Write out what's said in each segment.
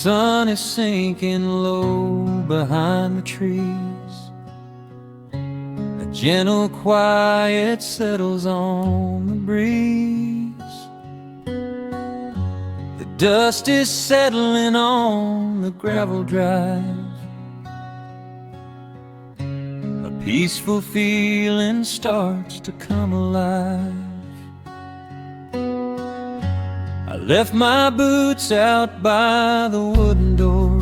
sun is sinking low behind the trees. A gentle quiet settles on the breeze. The dust is settling on the gravel drive. A peaceful feeling starts to come alive. I left my boots out by the wooden door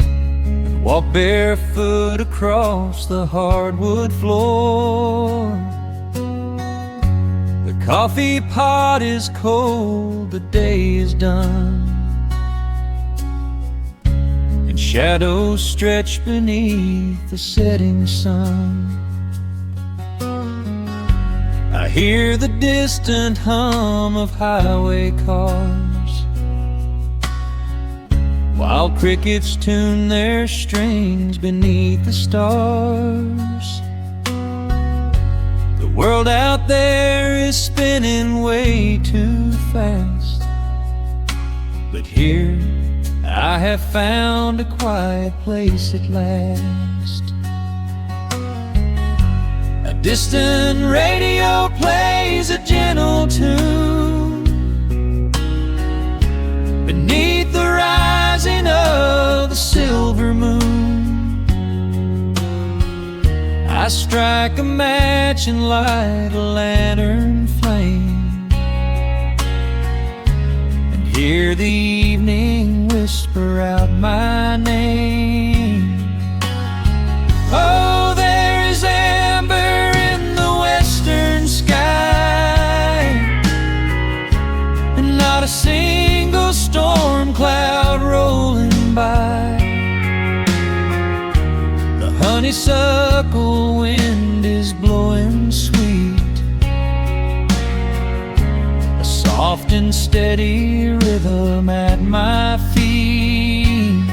and walked barefoot across the hardwood floor. The coffee pot is cold, the day is done, and shadows stretch beneath the setting sun. I hear the distant hum of highway cars, while crickets tune their strings beneath the stars. The world out there is spinning way too fast, but here I have found a quiet place at last. A distant radio plays a gentle tune beneath the rising of the silver moon. I strike a match and light a lantern flame, and hear the evening whisper out my name. Oh, there is amber in the western sky, and not a single storm cloud rolling by. The honeysuckle wind is blowing sweet, a soft and steady rhythm at my feet.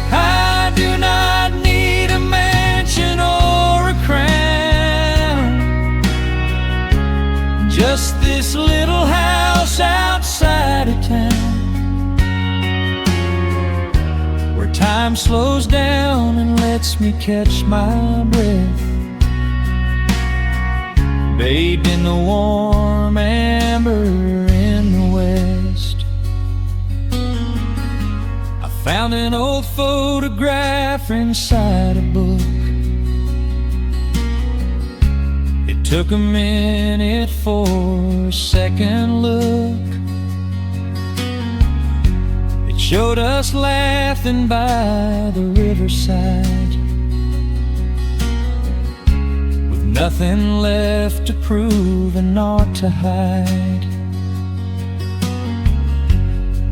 I do not need a mansion or a crown, just this little house outside of town, where time slows down and lets me catch my breath, bathed in the warm amber in the west. I found an old photograph inside a book. It took a minute for a second look. It showed us laughing by the riverside, with nothing left to prove and naught to hide.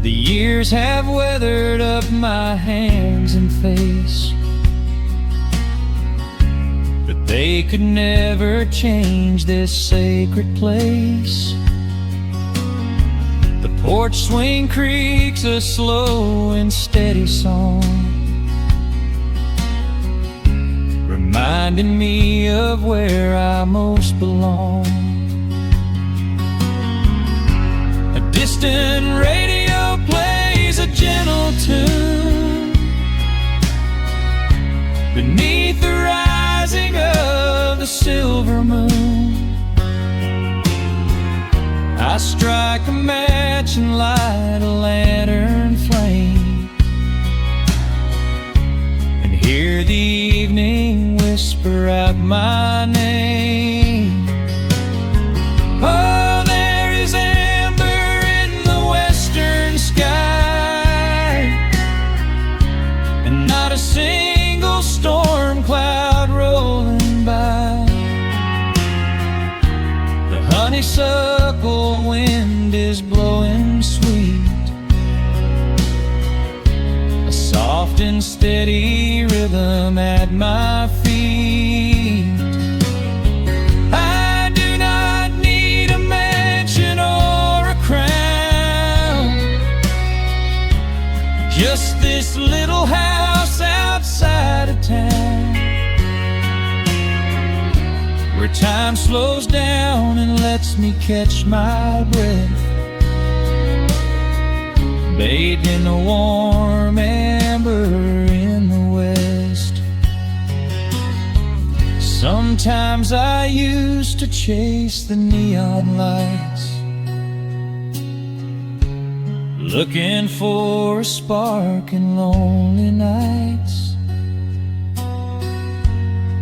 The years have weathered up my hands and face, but they could never change this sacred place. The porch swing creaks a slow and steady song, reminding me of where I most belong. A distant radio plays a gentle tune beneath the rising of the silver moon. I strike a match and light a lantern flame, and hear the evening whisper out my name. Oh, there is amber in the western sky, and not a single storm cloud rolling by. The honeysuckle wind is blowing sweet, a soft and steady rhythm at my feet. I do not need a mansion or a crown, just this little house outside of town, where time slows down and lets me catch my breath, bathed in the warm amber in the west. Sometimes I used to chase the neon lights, looking for a spark in lonely nights.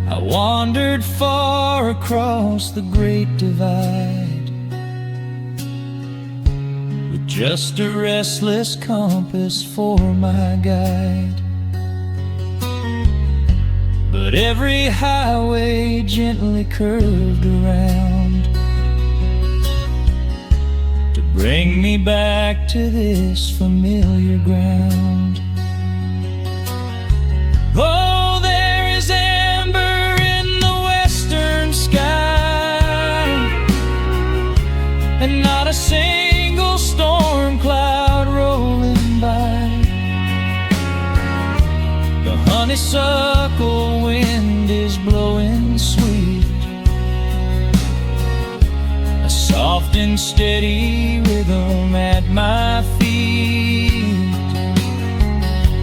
I wandered far across the great divide, with just a restless compass for my guide. But every highway gently curved around to bring me back to this familiar ground. Oh, there is amber in the western sky, and not a single storm cloud rolling by. The honeysuckle wind is blowing sweet, a soft and steady rhythm at my feet.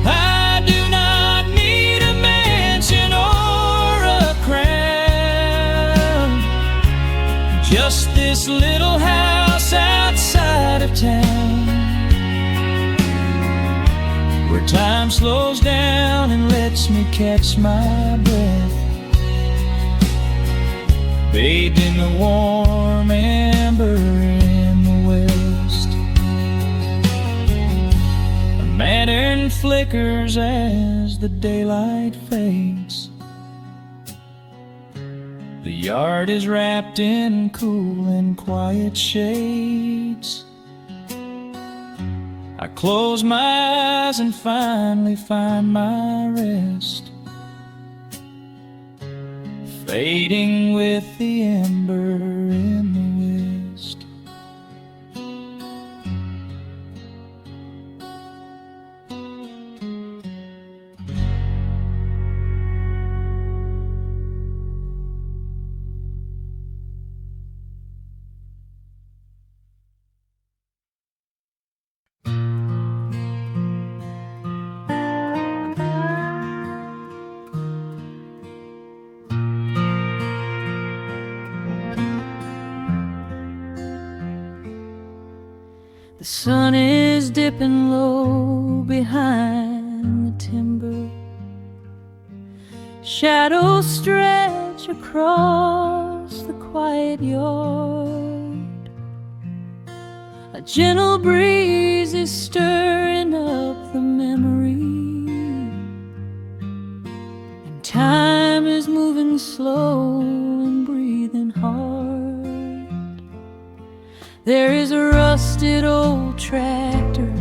I do not need a mansion or a crown, just this little house outside of town, where time slows down and lets me catch my breath, bathed in the warm amber in the west. A lantern flickers as the daylight fades. The yard is wrapped in cool and quiet shades. I close my eyes and finally find my rest, fading with the ember in the west. The sun is dipping low behind the timber. Shadows stretch across the quiet yard. A gentle breeze is stirring up the memory, and time is moving slow and breathing hard. There is a rusted old tractor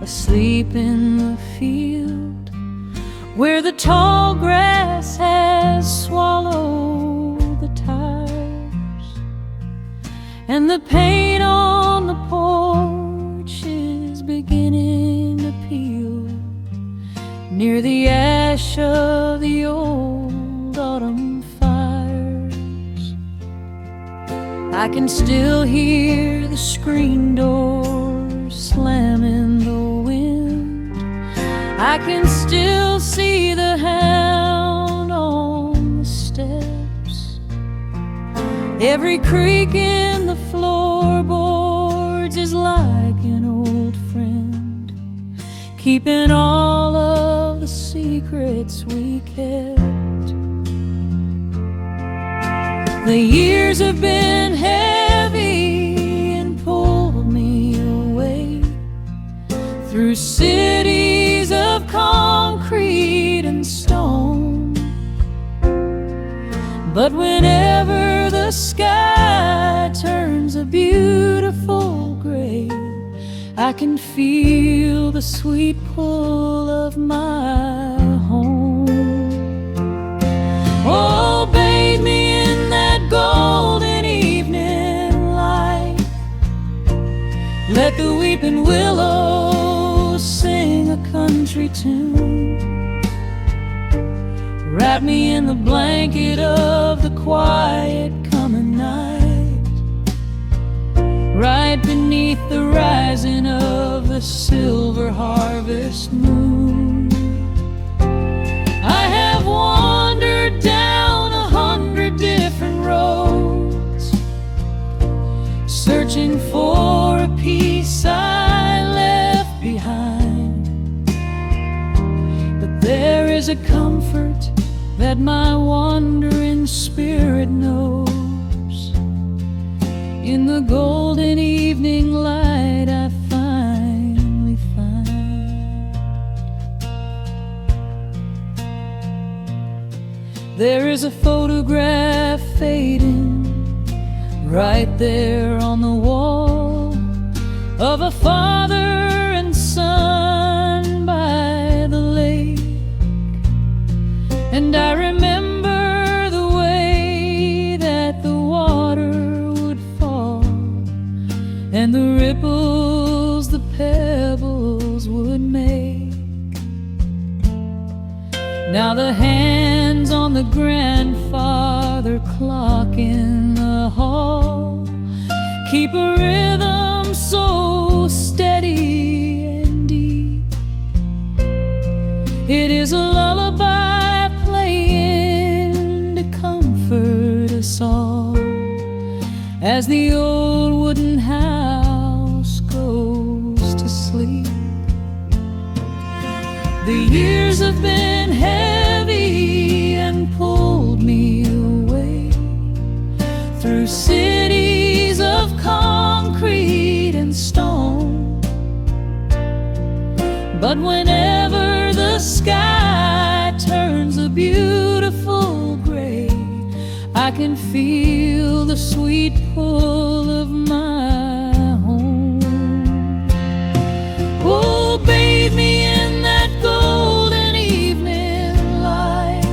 asleep in the field, where the tall grass has swallowed the tires, and the paint on the porch is beginning to peel near the ash of the old autumn fires. I can still hear the screen door slam in the wind. I can still see the hound on the steps. Every creak in the floorboards is like an old friend, keeping all of the secrets we kept. The years have been heavy and pulled me away through cities of concrete and stone. But whenever the sky turns a beautiful gray, I can feel the sweet pull of my home. Oh, bathe me in that golden evening light. Let the weeping willows sing a country tune. Wrap me in the blanket of the quiet coming night, right beneath beneath the rising of the silver harvest moon. I have wandered down 100 different roads, searching for a piece I left behind. But there is a comfort that my wandering spirit knows. In the golden evening light I finally find. There is a photograph fading right there on the wall of a father and son by the lake. And I remember the way that the water would fall, and the ripples the pebbles would make. Now the hands on the grandfather clock in the hall keep a rhythm so steady and deep. It is a lullaby playing to comfort us all as the old wooden house goes to sleep. The years have been heavy and pulled me away through cities of concrete and stone. But whenever the sky turns a beautiful gray, I can feel the sweet pull of my home. Oh, bathe me in that golden evening light.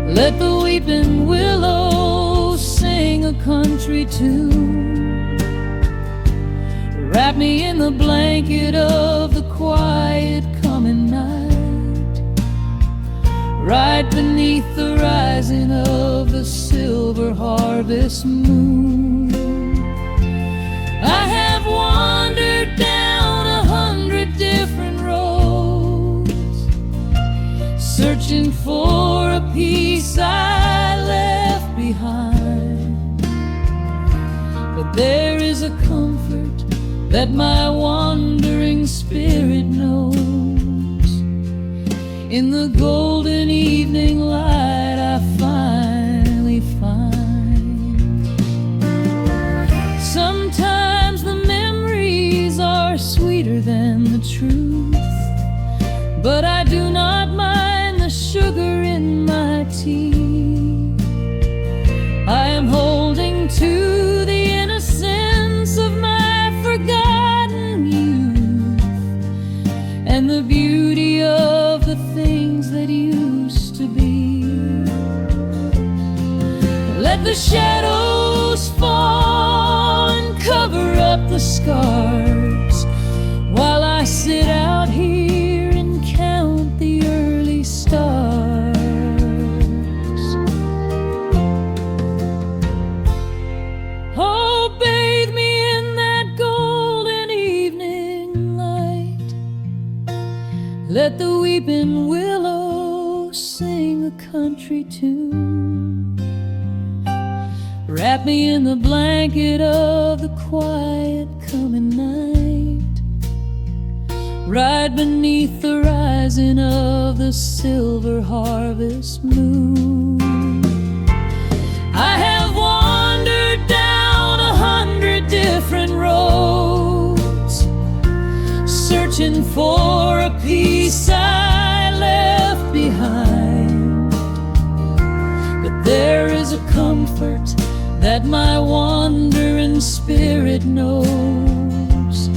Let the weeping willow sing a country tune. Wrap me in the blanket of the quiet coming night, right beneath the rising of the silver harvest moon. I have wandered down 100 different roads, searching for a piece I left behind. But there is a comfort that my wandering spirit knows. In the golden evening light I finally find. Sometimes the memories are sweeter than the truth, but I do not mind the sugar in my tea. I am holding to the innocence of my forgotten youth and the beauty of the things that used to be. Let the shadows fall and cover up the scars while I sit out here and count the early stars. Oh, bathe me in that golden evening light. Let the weeping willow sing a country tune. Wrap me in the blanket of the quiet coming night, right beneath the rising of the silver harvest moon. I have wandered down 100 different roads, searching for a piece I left behind. But there is a comfort that my wandering spirit knows.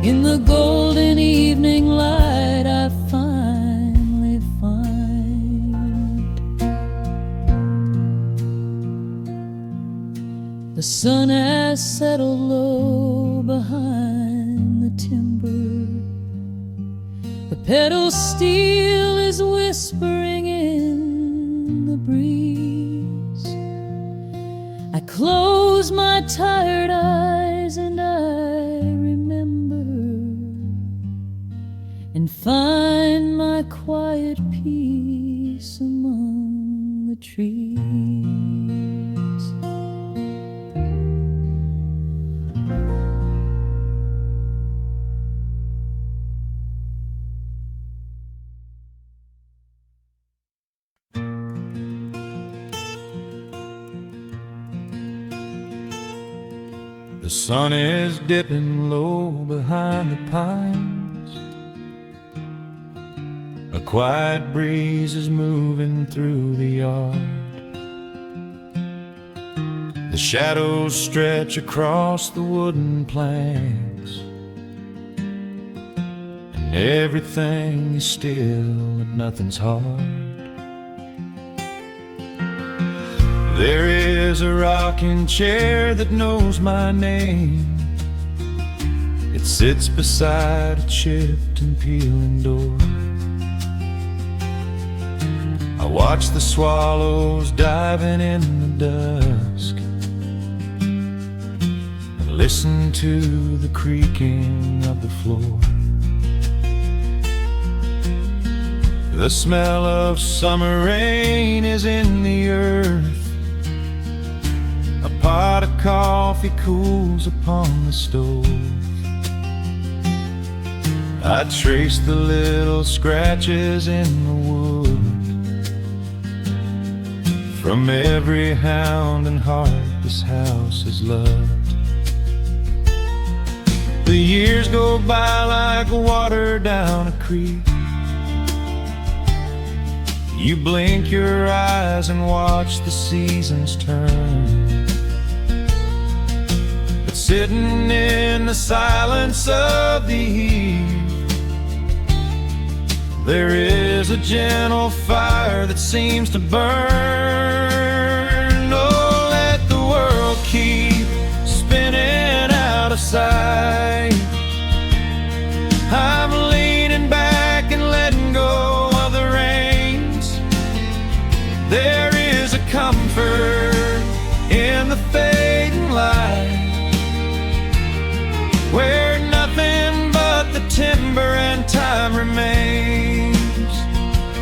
In the golden evening light I finally find. The sun has settled low behind the timber. The pedal steel is whispering in the breeze. I close my tired eyes and and find my quiet peace among the trees. The sun is dipping low behind the pines. A quiet breeze is moving through the yard. The shadows stretch across the wooden planks, and everything is still and nothing's hard. There is a rocking chair that knows my name. It sits beside a chipped and peeling door. I watch the swallows diving in the dusk and listen to the creaking of the floor. The smell of summer rain is in the earth. A pot of coffee cools upon the stove. I trace the little scratches in the wood from every hound and heart this house has loved. The years go by like water down a creek. You blink your eyes and watch the seasons turn. Sitting in the silence of the eve, there is a gentle fire that seems to burn. Oh, let the world keep spinning out of sight. I'm leaning back and letting go of the reins. There is a comfort in the fading light, where nothing but the timber and time remains.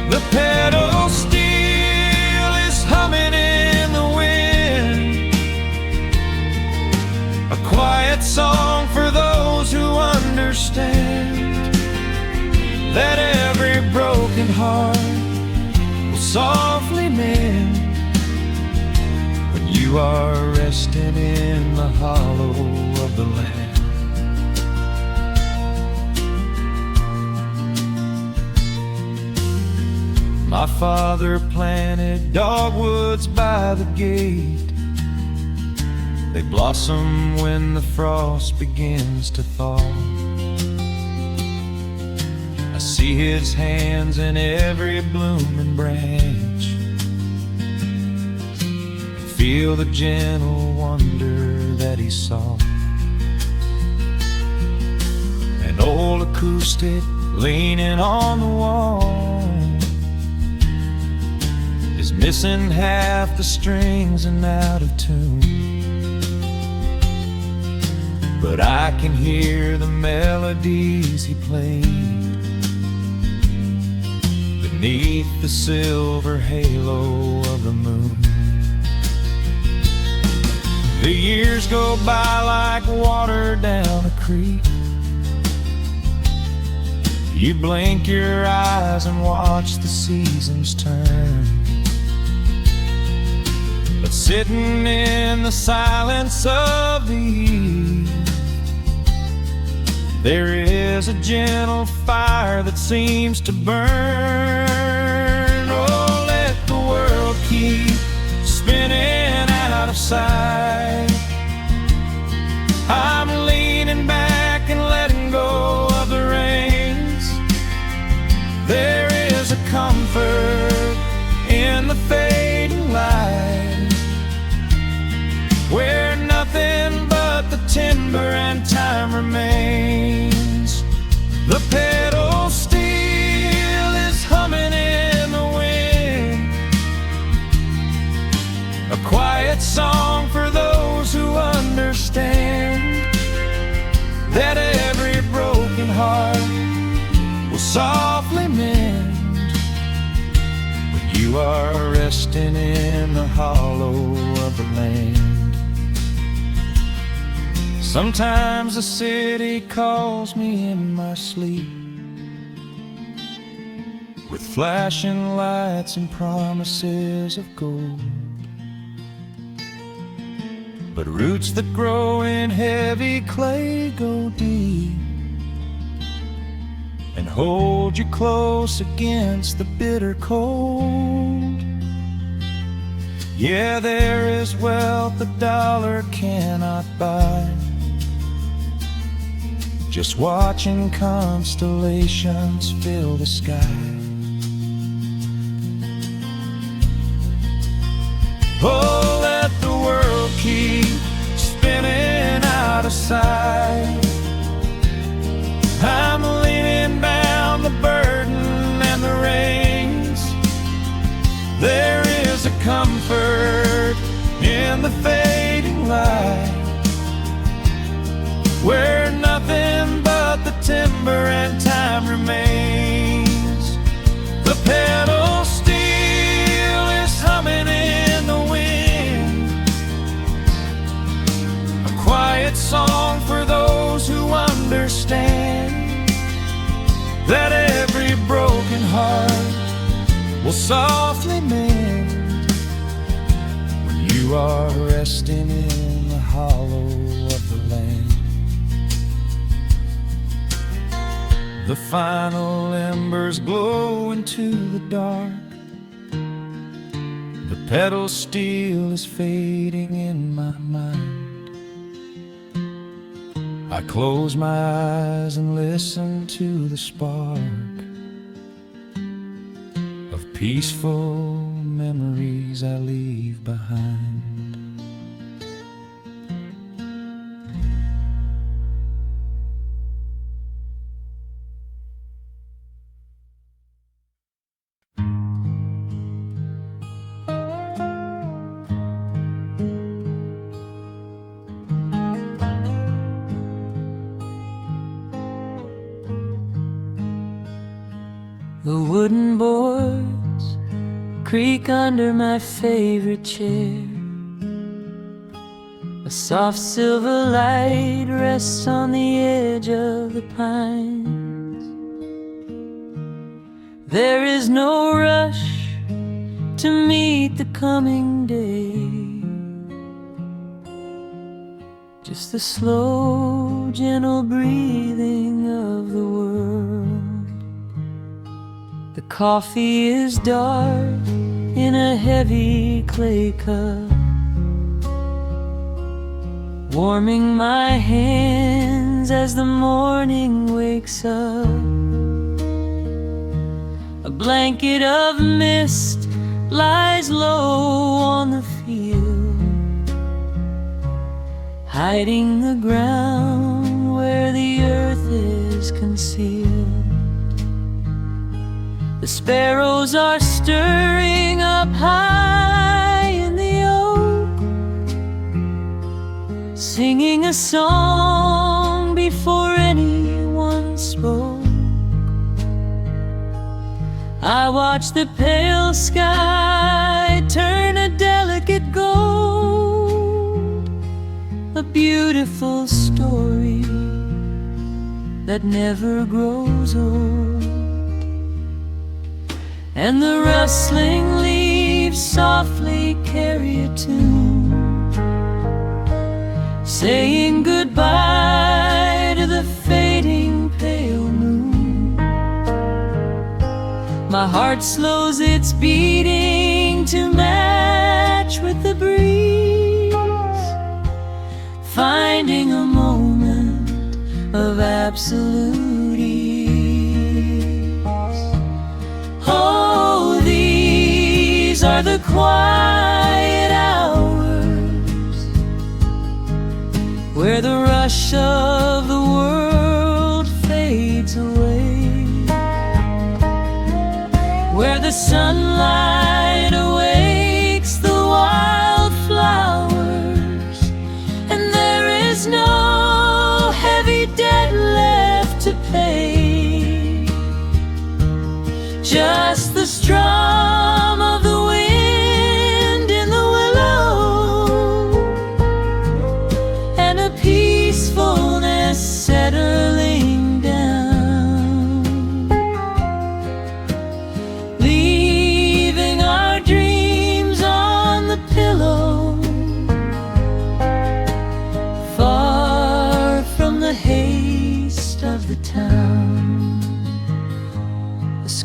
The pedal steel is humming in the wind, a quiet song for those who understand that every broken heart will softly mend when you are resting in the hollow of the land. My father planted dogwoods by the gate. They blossom when the frost begins to thaw. I see his hands in every blooming branch, feel the gentle wonder that he saw. An old acoustic leaning on the wall is missing half the strings and out of tune, but I can hear the melodies he played beneath the silver halo of the moon. The years go by like water down a creek. You blink your eyes and watch the seasons turn. But sitting in the silence of the eve, there is a gentle fire that seems to burn. Oh, let the world keep spinning out of sight. I'm leaning back and letting go of the reins. There is a comfort in the fading light, where nothing but the timber and time remains. The pedal steel is humming in the wind, a quiet song for those who understand that every broken heart will resting in the hollow of the land. Sometimes the city calls me in my sleep, with flashing lights and promises of gold. But roots that grow in heavy clay go deep and hold you close against the bitter cold. Yeah, there is wealth a dollar cannot buy, just watching constellations fill the sky. Oh, let the world keep spinning out of sight. I'm leaning down the burden and the reins. There is a comfort in the fading light, where nothing but the timber and time remains. The pedal steel is humming in the wind, a quiet song for those who understand that every broken heart will softly mend when you are resting in the hollow of the land. The final embers glow into the dark, the pedal steel is fading in my mind. I close my eyes and listen to the spark of peaceful memories I leave behind. The wooden boards creak under my favorite chair. A soft silver light rests on the edge of the pines. There is no rush to meet the coming day, just the slow, gentle breathing of the world. The coffee is dark in a heavy clay cup, warming my hands as the morning wakes up. A blanket of mist lies low on the field, hiding the ground where the earth is concealed. The sparrows are stirring up high in the oak, singing a song before anyone spoke. I watch the pale sky turn a delicate gold, a beautiful story that never grows old. And the rustling leaves softly carry a tune, saying goodbye to the fading pale moon. My heart slows its beating to match with the breeze, finding a moment of absolute ease. Oh, these are the quiet hours where the rush of the world fades away, where the sunlight awakes the wildflowers, and there is no heavy debt left to pay, just the strum of the wind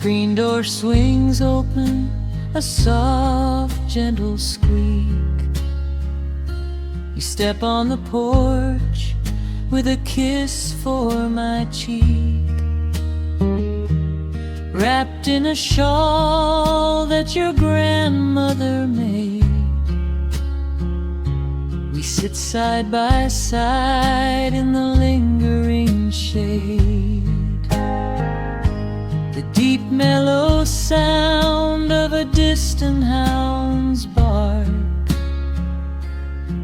screen door swings open, a soft, gentle squeak. You step on the porch with a kiss for my cheek. Wrapped in a shawl that your grandmother made, we sit side by side in the lingering shade. The deep mellow sound of a distant hound's bark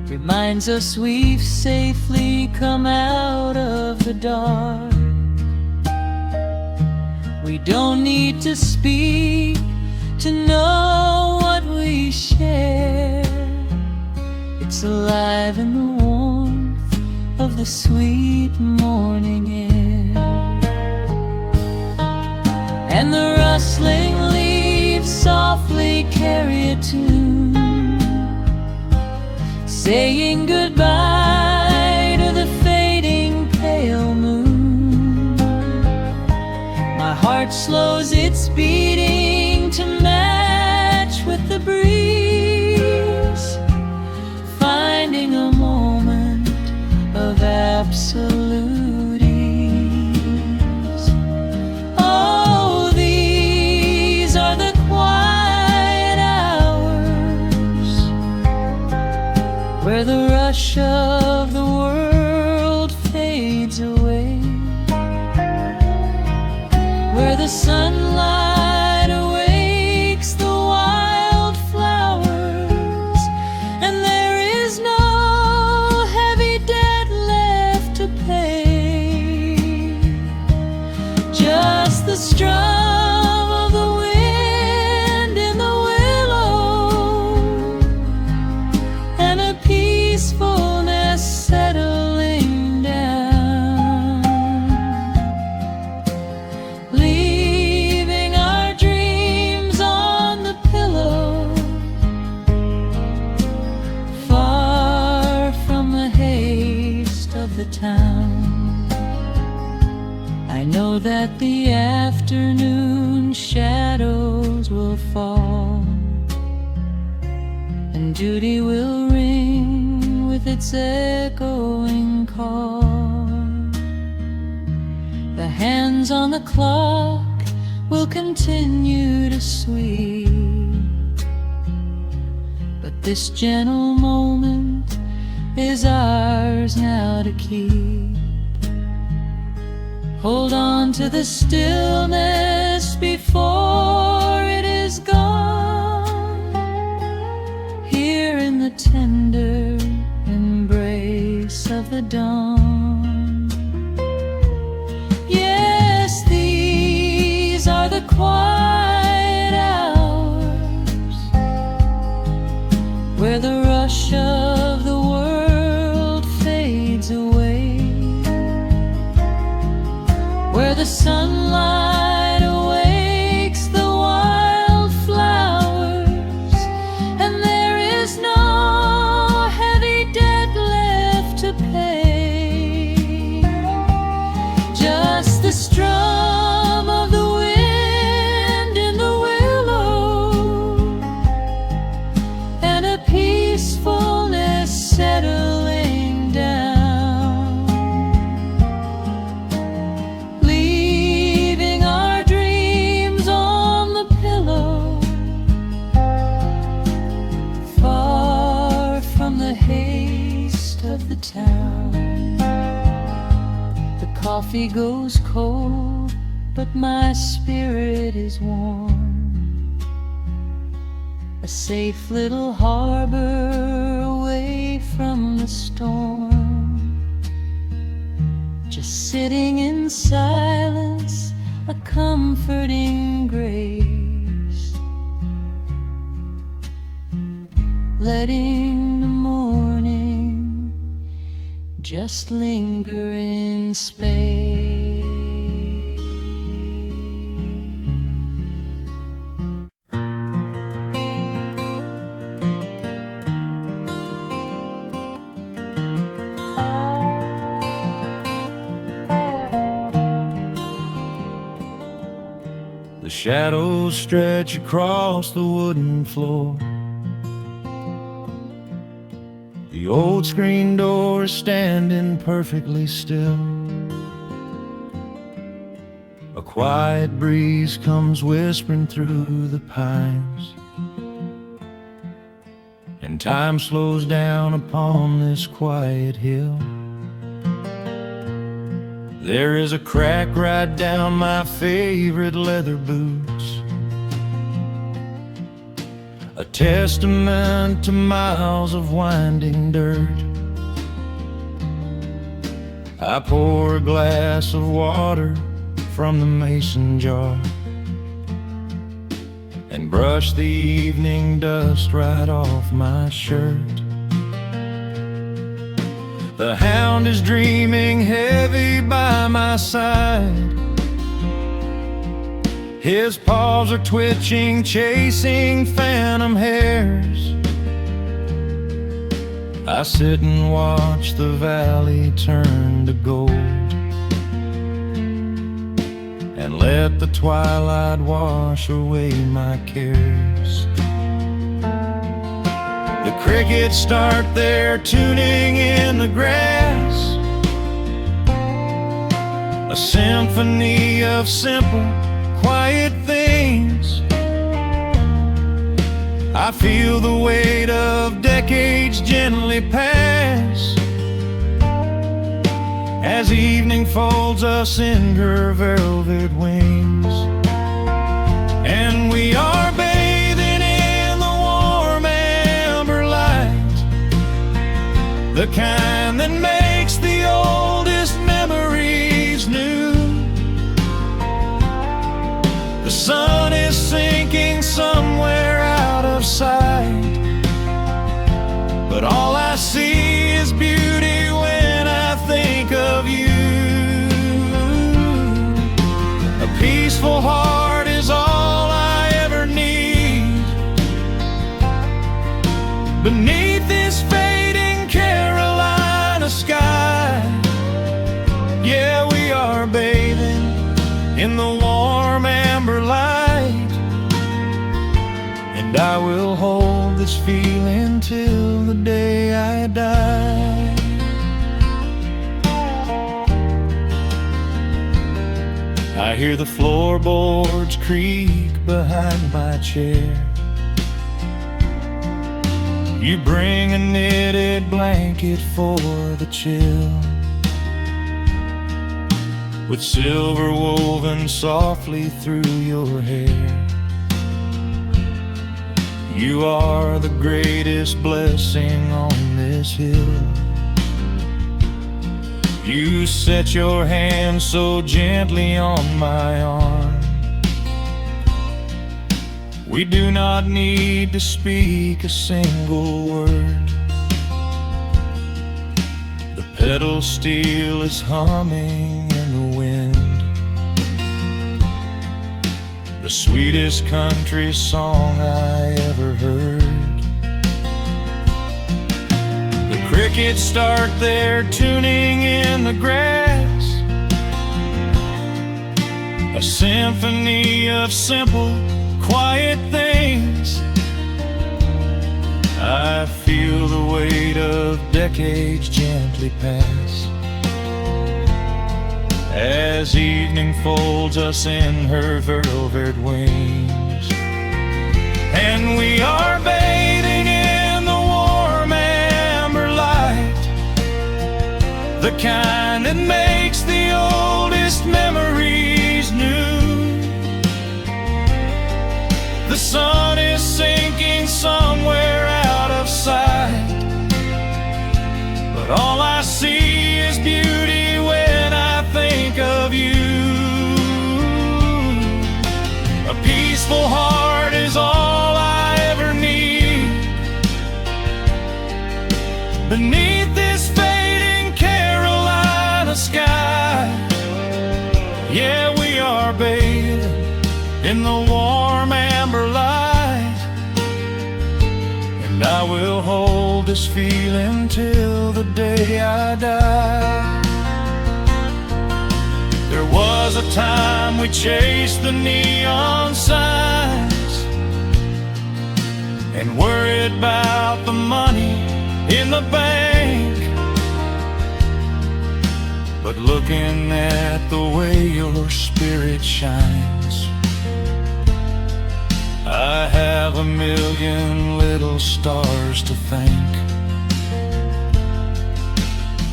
reminds us we've safely come out of the dark. We don't need to speak to know what we share. It's alive in the warmth of the sweet morning air. And the rustling leaves softly carry a tune, saying goodbye to the fading pale moon. My heart slows its beating to match with the breeze, finding a moment of absolute ease. Oh, these are the quiet hours where the rush of the world fades away, where the sunlight awakes the wildflowers, and there is no heavy debt left to pay. Just the strum of the wind in the willow, and a peacefulness settling down, leaving our dreams on the pillow, far from the haste of the town. I know that the afternoon shadows will fall, and duty will ring with its echoing call. The hands on the clock will continue to sweep, but this gentle moment is ours now to keep. Hold on to the stillness before it is gone, here in the tender embrace of the dawn. Yes, these are the quiet hours where the rush of the world fades away, where the sunlight awakes the wildflowers, and there is no heavy debt left to pay. Just the strum of the wind in the willow, and a peacefulness settling down, leaving our dreams on the pillow, far from the haste of the town. The coffee goes cold, but my spirit is warm, a safe little harbor away from the storm. Just sitting in silence, a comforting grace, letting the morning just linger in space. The shadows stretch across the wooden floor. The old screen door is standing perfectly still. A quiet breeze comes whispering through the pines, and time slows down upon this quiet hill. There is a crack right down my favorite leather boots, a testament to miles of winding dirt. I pour a glass of water from the mason jar and brush the evening dust right off my shirt. The hound is dreaming heavy by my side. His paws are twitching, chasing phantom hares. I sit and watch the valley turn to gold, and let the twilight wash away my cares. The crickets start their tuning in the grass, a symphony of simple, quiet things. I feel the weight of decades gently pass as evening folds us in her velvet wings. And we are bathing in the warm amber light, the kind that makes the oldest memories new. The sun is sinking somewhere out of sight, but all I see is beauty when I think of you. A peaceful heart is all I ever need beneath this fading Carolina sky. Yeah, we are bathing in the warm amber light, and I will hold this feeling till the day I die. I hear the floorboards creak behind my chair. You bring a knitted blanket for the chill, with silver woven softly through your hair. You are the greatest blessing on this hill. You set your hand so gently on my arm. We do not need to speak a single word. The pedal steel is humming in the wind, the sweetest country song I ever heard. The crickets start their tuning in the grass, a symphony of simple, quiet things. I feel the weight of decades gently pass as evening folds us in her velvet wings. And we are bathing in the warm amber light, the kind that makes the oldest memories new. The sun is sinking somewhere out of sight, but all I see is beauty when I think of you. A peaceful heart is all I ever need beneath this fading Carolina sky. Yeah, we are bathing in the warm amber light, and I will hold this feeling till the day I die. There was a time we chased the neon signs and worried about the money in the bank. But looking at the way your spirit shines, I have a million little stars to thank.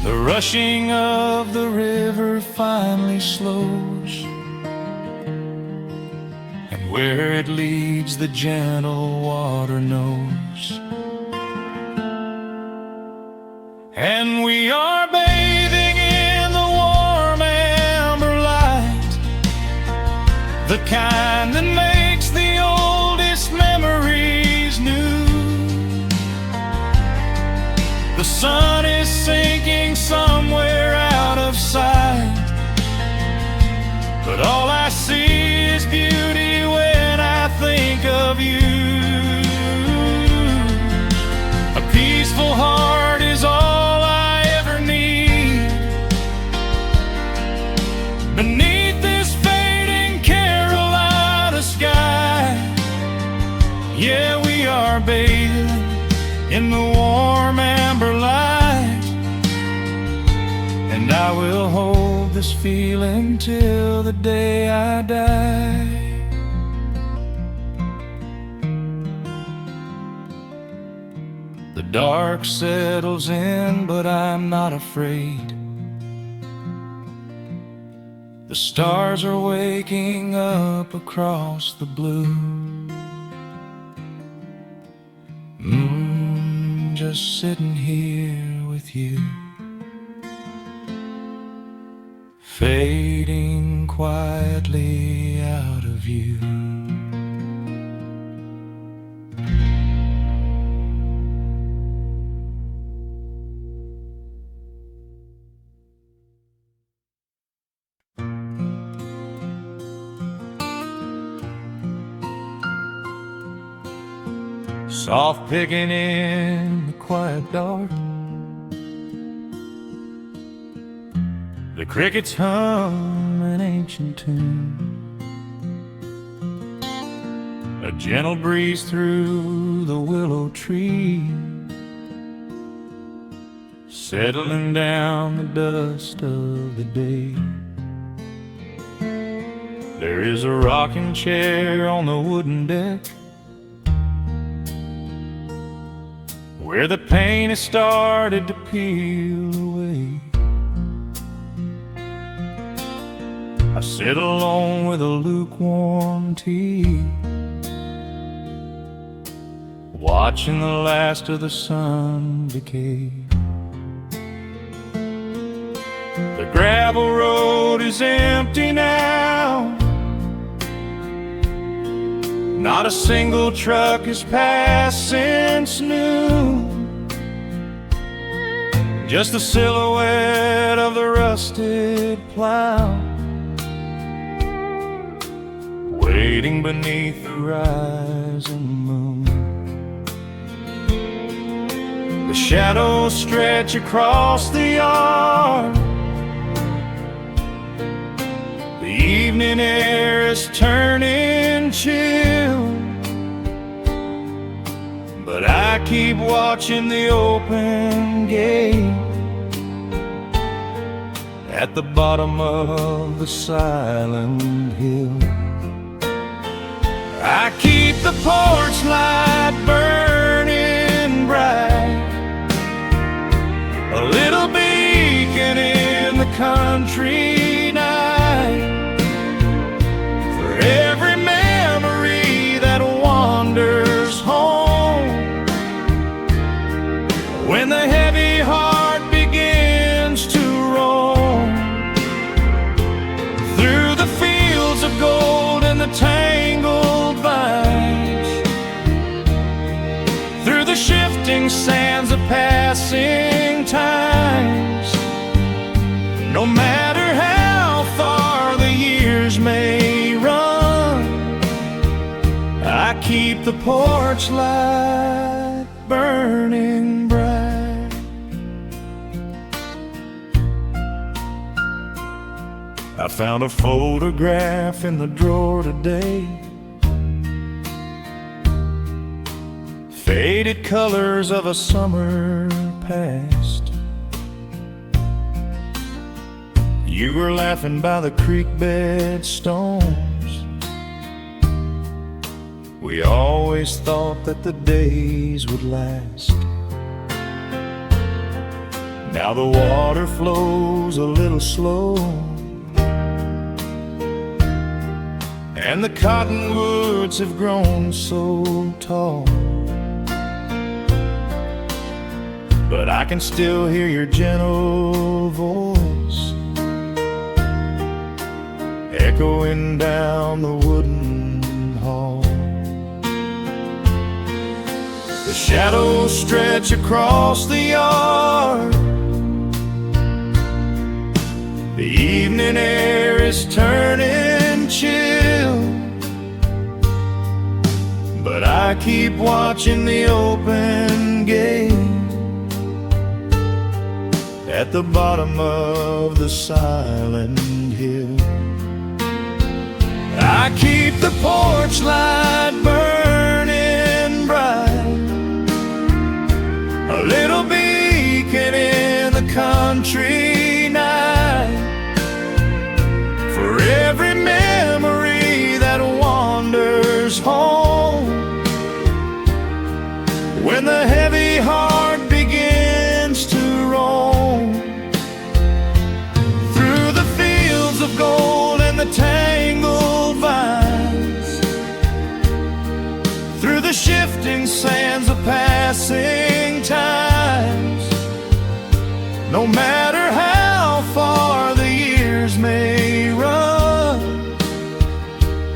The rushing of the river finally slows, and where it leads the gentle water knows. And we are bathing in the warm amber light, the kind that makes the oldest memories new. The sun is sinking somewhere out of sight, but all I see is beauty when I think of you. A peaceful heart is all I ever need. Beneath this fading Carolina sky, yeah, we are bathing in the warm amber light, and I will hold this feeling till the day I die. The dark settles in, but I'm not afraid. The stars are waking up across the blue. Just sitting here with you, fading quietly out of view. Soft picking in the quiet dark, the crickets hum an ancient tune. A gentle breeze through the willow tree, settling down the dust of the day. There is a rocking chair on the wooden deck, where the paint has started to peel away. I sit alone with a lukewarm tea, watching the last of the sun decay. The gravel road is empty now, not a single truck has passed since noon. Just the silhouette of the rusted plow, waiting beneath the rising moon. The shadows stretch across the yard, the evening air is turning chill, but I keep watching the open gate at the bottom of the silent hill. I keep the porch light burning bright, a little beacon in the country night, for every memory that wanders home. When the heavy heart begins to roam through the fields of gold and the tangled vines, through the shifting sands of passing times, no matter how far the years may run, I keep the porch light burning bright. I found a photograph in the drawer today. Faded colors of a summer past. You were laughing by the creek bed stones. We always thought that the days would last. Now the water flows a little slow, and the cottonwoods have grown so tall. But I can still hear your gentle voice echoing down the wooden hall. The shadows stretch across the yard. The evening air is turning chill, but I keep watching the open gate at the bottom of the silent hill. I keep the porch light burning bright, a little beacon in the country night, for every memory that wanders home. When the heavy heart begins to roam through the fields of gold and the tangled vines, through the shifting sands of passing times, no matter how far the years may run,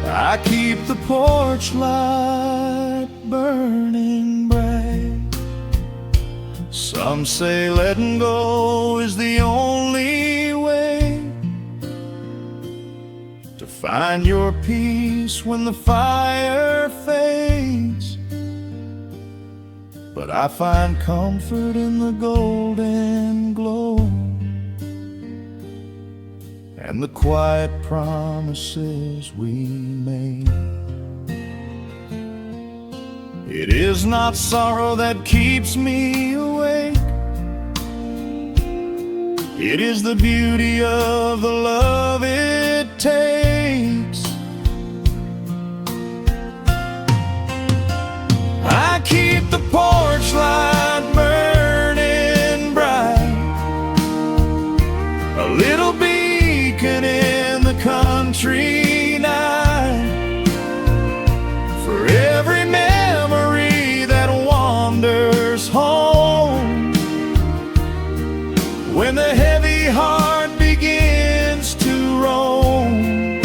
I keep the porch light burning bright. Some say letting go is the only way to find your peace when the fire fades, but I find comfort in the golden glow and the quiet promises we made. It is not sorrow that keeps me awake, it is the beauty of the love it takes. I keep the porch light burning bright, a little beacon in the country night, for every memory that wanders home. When the heavy heart begins to roam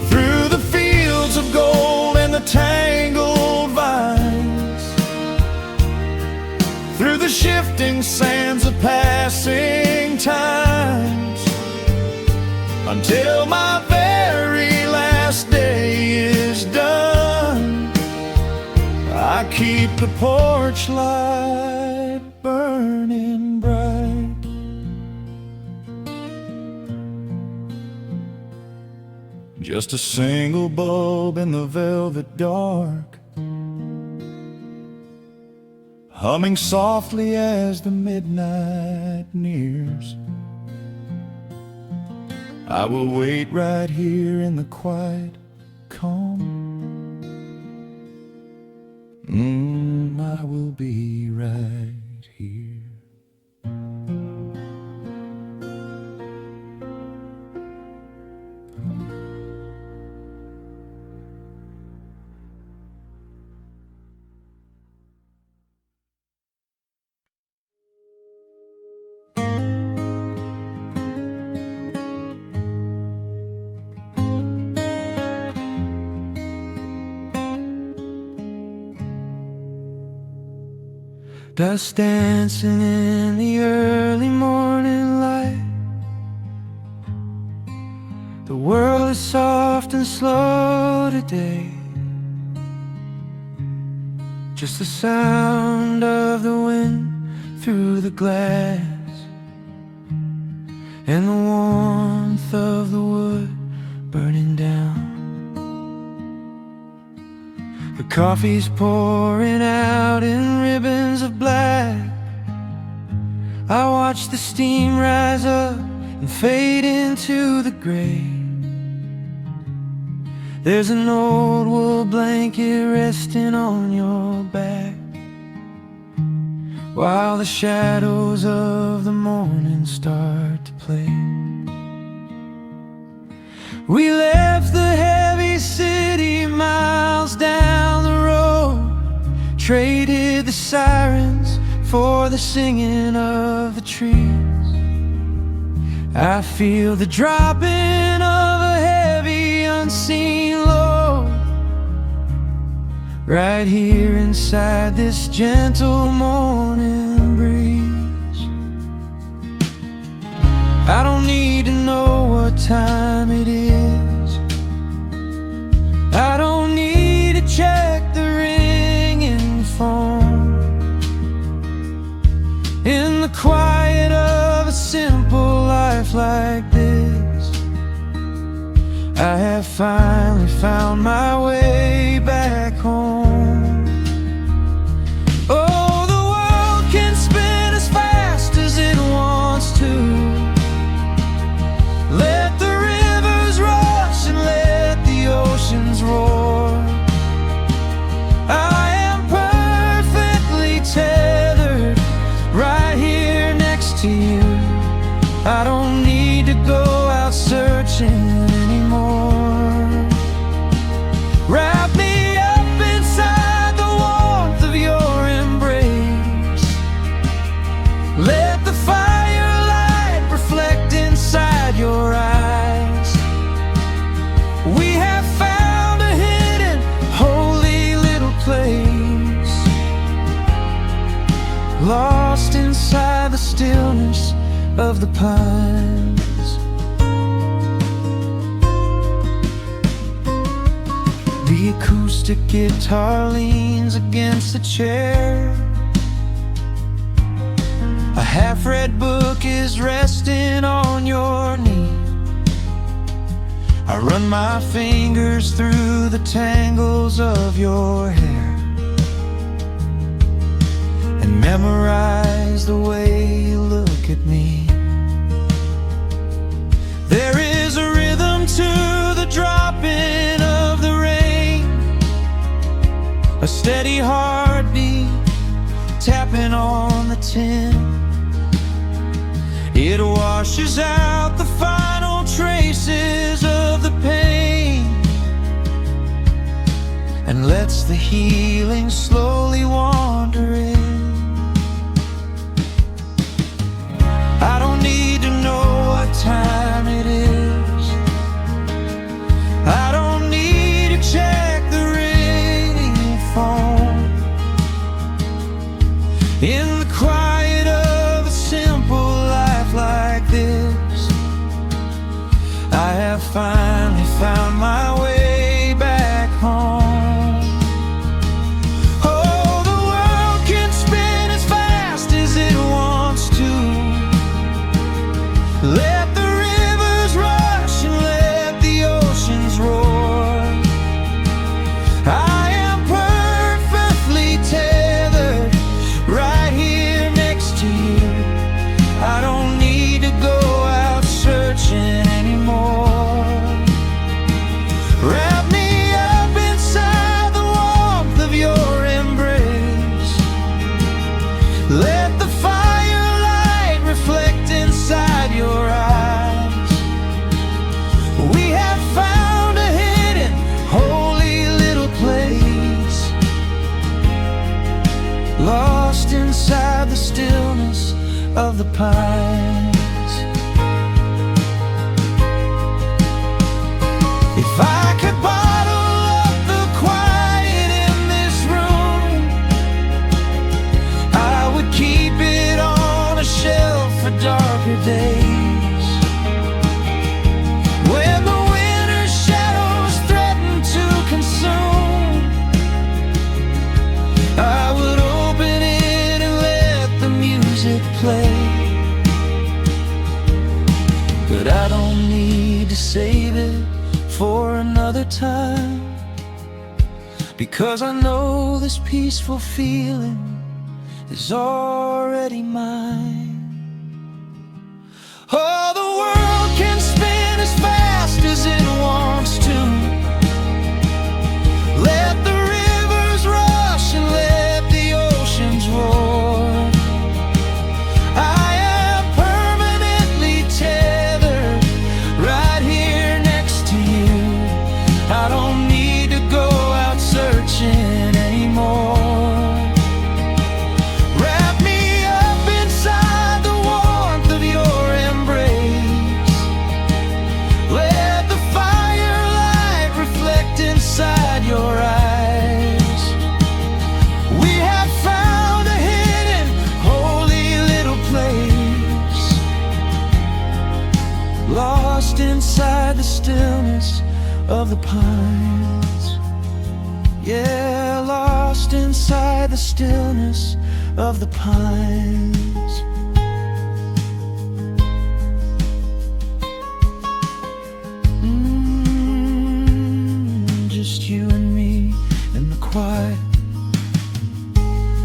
through the fields of gold and the tangled vines, through the shifting sands of passing times, until my very last day is done, I keep the porch light burning bright. Just a single bulb in the velvet dark, humming softly as the midnight nears. I will wait right here in the quiet calm. I will be right here. Dust dancing in the early morning light. The world is soft and slow today. Just the sound of the wind through the glass, and the warmth warmth of the wood burning down. The coffee's pouring out in ribbons of black. I watch the steam rise up and fade into the gray. There's an old wool blanket resting on your back, while the shadows of the morning start to play. We left the heavy city miles down the road, traded the sirens for the singing of the trees. I feel the dropping of a heavy unseen load right here inside this gentle morning breeze. I don't need to know what time it is. I don't need to check the ringing phone. In the quiet of a simple life like this, I have finally found my way back home. Oh, the world can spin as fast as it wants to. Let the rivers rush and let the oceans roar. I am perfectly tethered right here next to you. I don't need to go out searching anymore. Wrap me up inside the warmth of your embrace. Let the firelight reflect inside your eyes. We have found a hidden, holy little place, lost inside the stillness of the pines. The acoustic guitar leans against the chair. A half-read book is resting on your knee. I run my fingers through the tangles of your hair and memorize the way you look at me. There is a rhythm to the dropping of the rain, a steady heartbeat tapping on the tin. It washes out the final traces of the pain and lets the healing slowly wander in. I don't need to know what time it is. I don't need to check the ringing phone. In the quiet of a simple life like this, I have finally found my way back home. Oh, the world can spin as fast as it wants to. Let the rivers rush and let the oceans roar. I am perfectly tethered right here next to you. I don't need to go out searching anymore. Wrap me up inside the warmth of your embrace. Let the firelight reflect inside your eyes. We have found a hidden, holy little place, lost inside the stillness of the pines. If I could bottle up the quiet in this room, I would keep it on a shelf for darker days. When the winter's shadows threaten to consume, I would open it and let the music play. But I don't need another time, because I know this peaceful feeling is already mine. Oh, the world can spin as fast as it wants to. Let the rivers rush and let the oceans roar. I am permanently tethered right here next to you. I don't need to go out searching anymore. Lost inside the stillness of the pines. Yeah, lost inside the stillness of the pines. Just you and me in the quiet.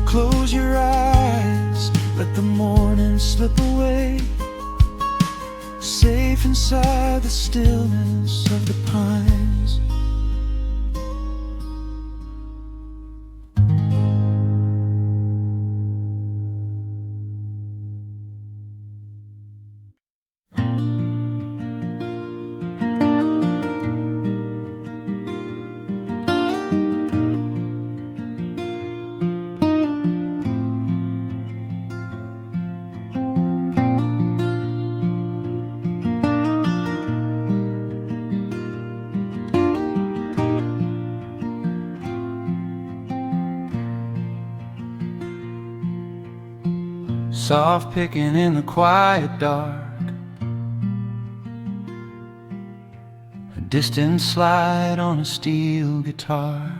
Close your eyes, let the morning slip away. Safe inside the stillness of the pines. Soft picking in the quiet dark, a distant slide on a steel guitar.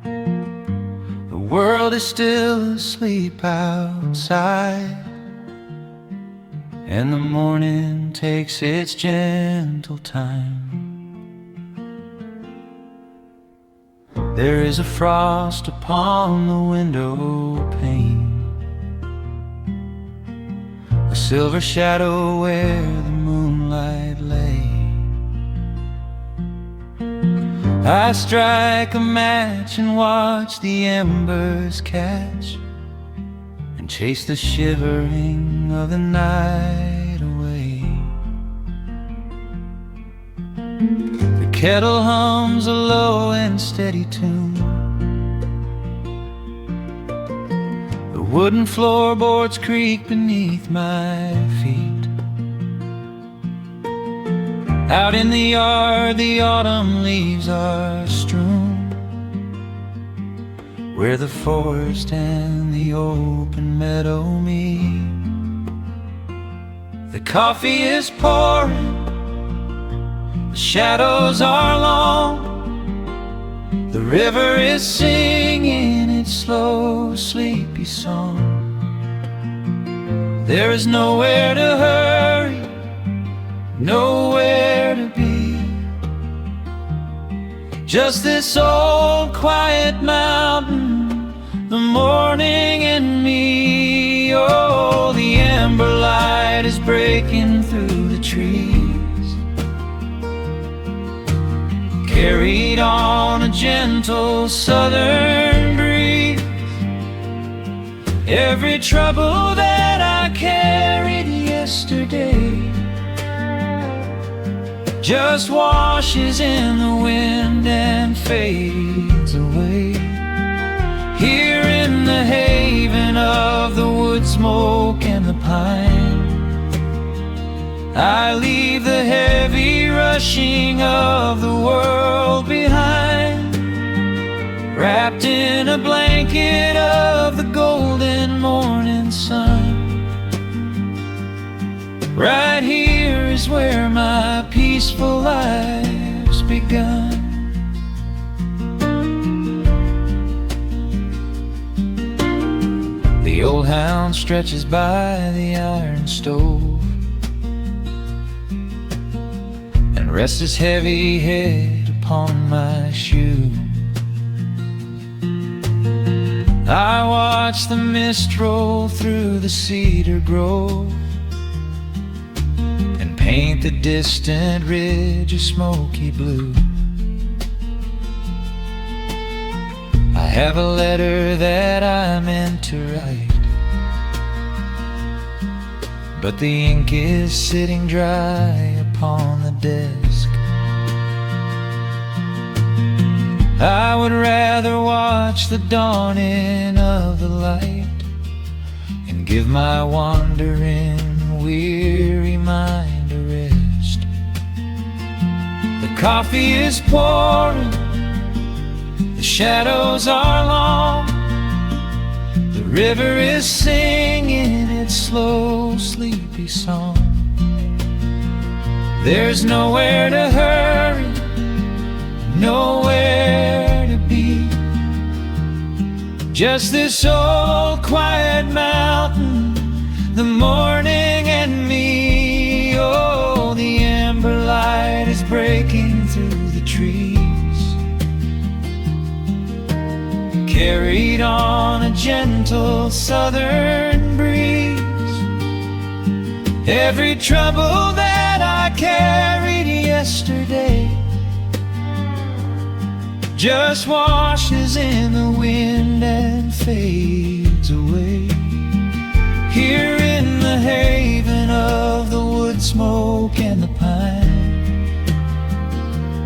The world is still asleep outside, and the morning takes its gentle time. There is a frost upon the window pane, a silver shadow where the moonlight lay. I strike a match and watch the embers catch, and chase the shivering of the night away. The kettle hums a low and steady tune. The wooden floorboards creak beneath my feet. Out in the yard, the autumn leaves are strewn, where the forest and the open meadow meet. The coffee is pouring, the shadows are long, the river is singing its slow, sleepy song. There is nowhere to hurry, nowhere to be, just this old quiet mountain, the morning and me. Oh, the ember light is breaking through the trees, carried on a gentle southern breeze. Every trouble that I carried yesterday just washes in the wind and fades away. Here in the haven of the wood smoke and the pine, I leave the heavy rushing of the world behind, wrapped in a blanket of the golden morning sun. Right here is where my peaceful life's begun. The old hound stretches by the iron stove, rest his heavy head upon my shoe. I watch the mist roll through the cedar grove and paint the distant ridge a smoky blue. I have a letter that I meant to write, but the ink is sitting dry upon the desk. I would rather watch the dawning of the light and give my wandering, weary mind a rest. The coffee is pouring, the shadows are long, the river is singing its slow, sleepy song. There's nowhere to hurry, nowhere to be, just this old quiet mountain, the morning and me. Oh, the amber light is breaking through the trees, carried on a gentle southern breeze. Every trouble that I carried yesterday just washes in the wind and fades away. Here in the haven of the wood smoke and the pine,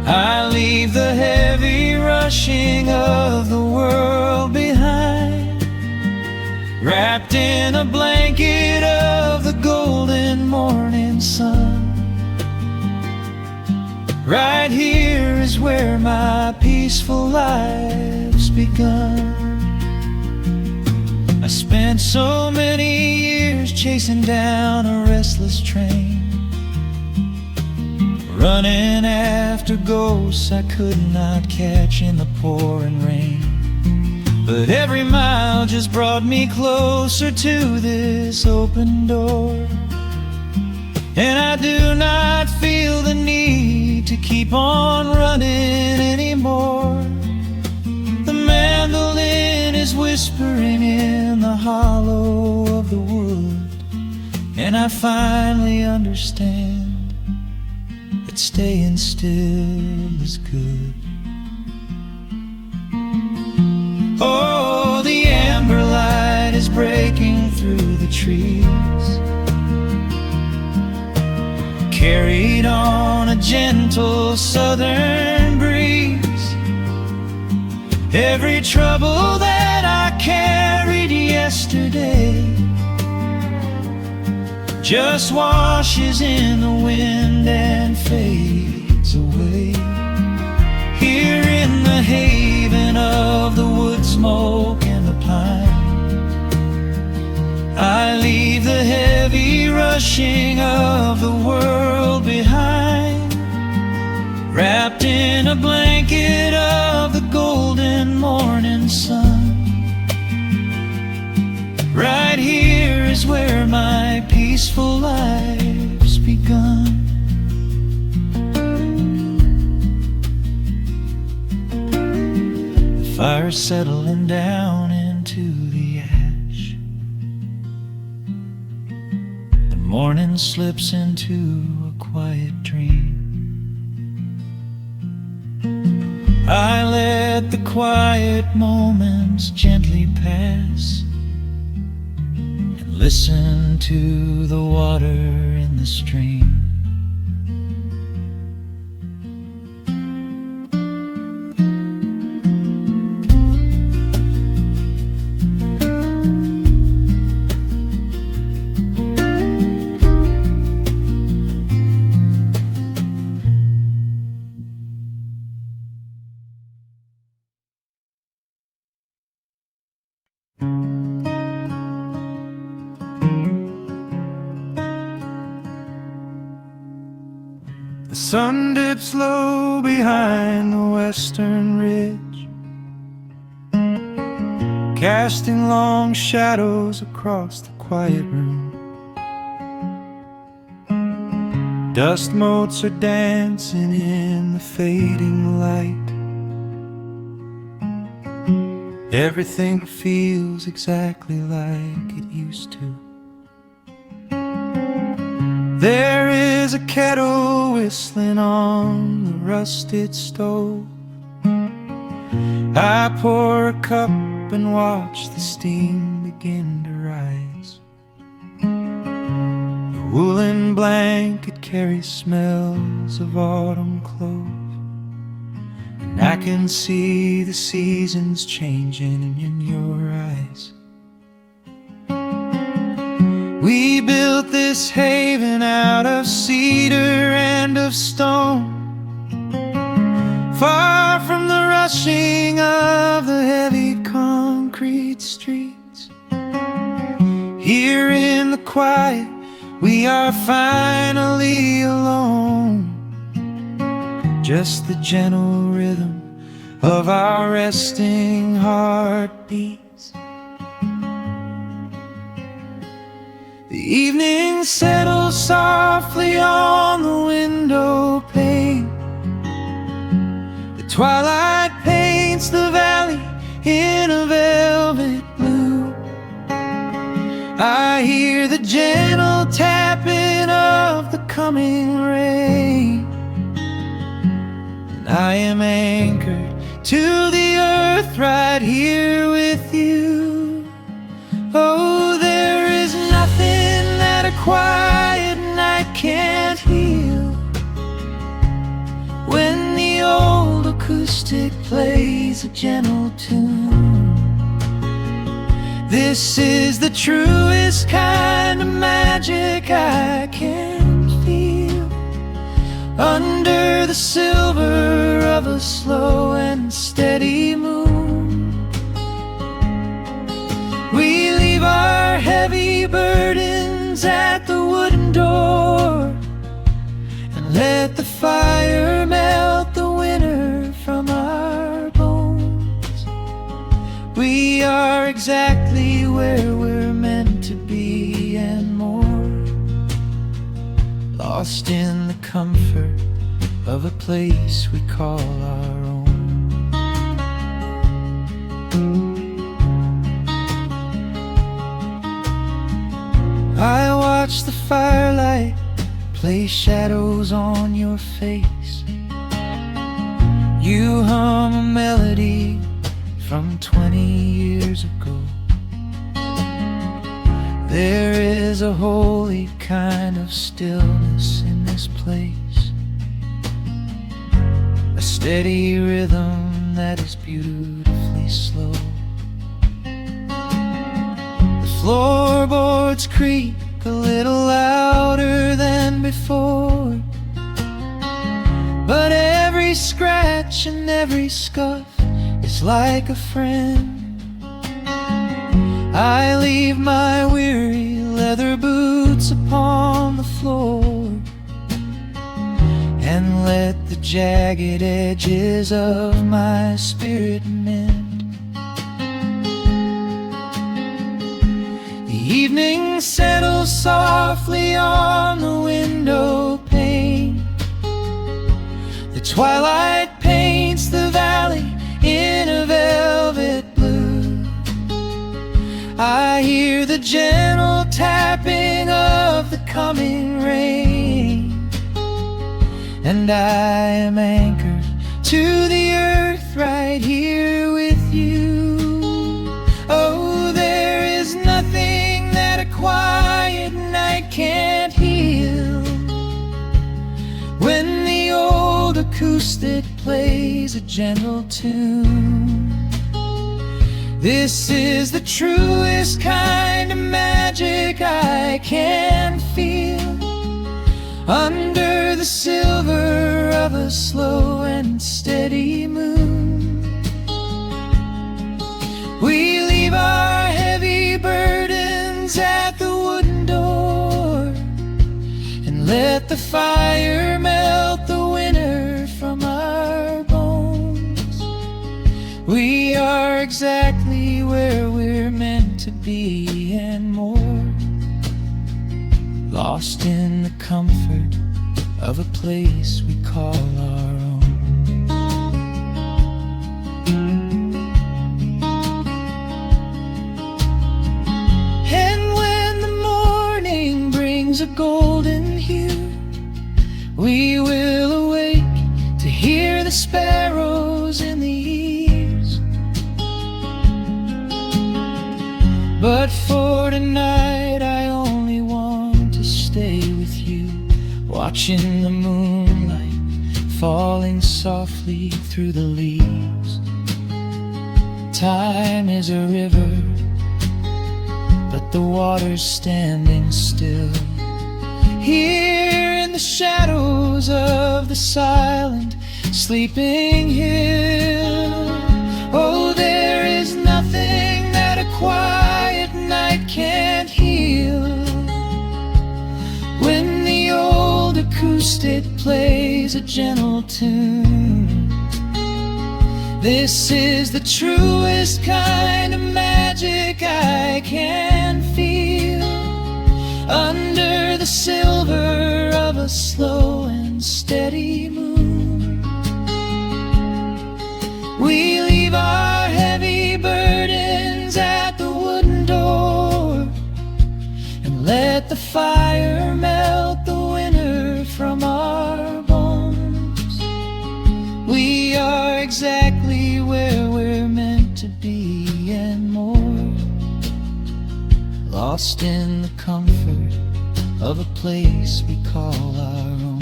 I leave the heavy rushing of the world behind, wrapped in a blanket of the golden morning sun. Right here is where my peaceful life's begun. I spent so many years chasing down a restless train, running after ghosts I could not catch in the pouring rain. But every mile just brought me closer to this open door, and I do not feel the need to keep on running anymore. The mandolin is whispering in the hollow of the wood, and I finally understand that staying still is good. Oh, the amber light is breaking through the trees, carried on a gentle southern breeze. Every trouble that I carried yesterday just washes in the wind and fades away. Here in the haven of the wood smoke and the pine, I leave the heavy rushing of the world behind, wrapped in a blanket of the golden morning sun. Right here is where my peaceful life's begun. The fire's settling down into the ash, the morning slips into a quiet dream. I let the quiet moments gently pass and listen to the water in the stream. The sun dips low behind the western ridge, casting long shadows across the quiet room. Dust motes are dancing in the fading light. Everything feels exactly like it used to. There is a kettle whistling on the rusted stove. I pour a cup and watch the steam begin to rise. The woolen blanket carries smells of autumn clove, and I can see the seasons changing in your eyes. We built this haven out of cedar and of stone, far from the rushing of the heavy concrete streets. Here in the quiet, we are finally alone. Just the gentle rhythm of our resting heartbeats. The evening settles softly on the window pane. The twilight paints the valley in a velvet blue. I hear the gentle tapping of the coming rain, and I am anchored to the earth right here with you. Oh, there is nothing that a quiet night can't heal, when the old acoustic plays a gentle tune. This is the truest kind of magic I can feel, under the silver of a slow and steady moon. We leave our heavy burdens at the wooden door, and let the fire melt the winter from our bones. We are exactly where we're meant to be and more, lost in the comfort of a place we call our own. I watch the firelight play shadows on your face. You hum a melody from 20 years ago. There is a holy kind of stillness in this place, a steady rhythm that is beautifully slow. The floorboards creak a little louder than before, but every scratch and every scuff is like a friend. I leave my weary leather boots upon the floor, and let the jagged edges of my spirit mend. The evening settles softly on the window pane. The twilight paints the valley in a velvet blue. I hear the gentle tapping of the coming rain, and I am anchored to the earth right here with you. Oh, there is nothing that a quiet night can't heal, when the old acoustic plays a gentle tune. This is the truest kind of magic I can feel, under the silver of a slow and steady moon. We leave our heavy burdens at the wooden door, and let the fire melt the winter from our bones. We are exactly where we're meant to be and more, lost in the comfort of a place we call our own. And when the morning brings a golden hue, we will awake to hear the sparrows in the eaves. But for tonight I only want to stay with you, watching the moonlight falling softly through the leaves. Time is a river, but the water's standing still. Here in the shadows of the silent, sleeping hill. Oh, there is nothing that a quiet night can't heal. When the old acoustic plays a gentle tune, this is the truest kind of magic I can feel. Under the silver of a slow and steady moon, we leave our heavy burdens at the wooden door, and let the fire melt the winter from our bones. We are exactly where we're meant to be and more, lost in the comfort of a place we call our own.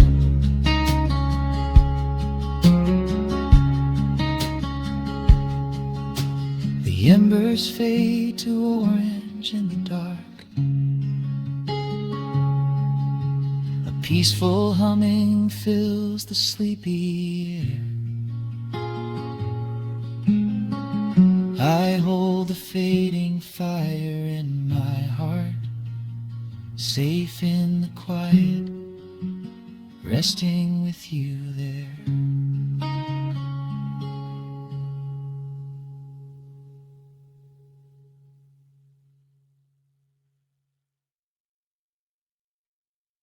The embers fade to orange in the dark. A peaceful humming fills the sleepy air. I hold the fading fire in my heart, safe in the quiet, resting with you there.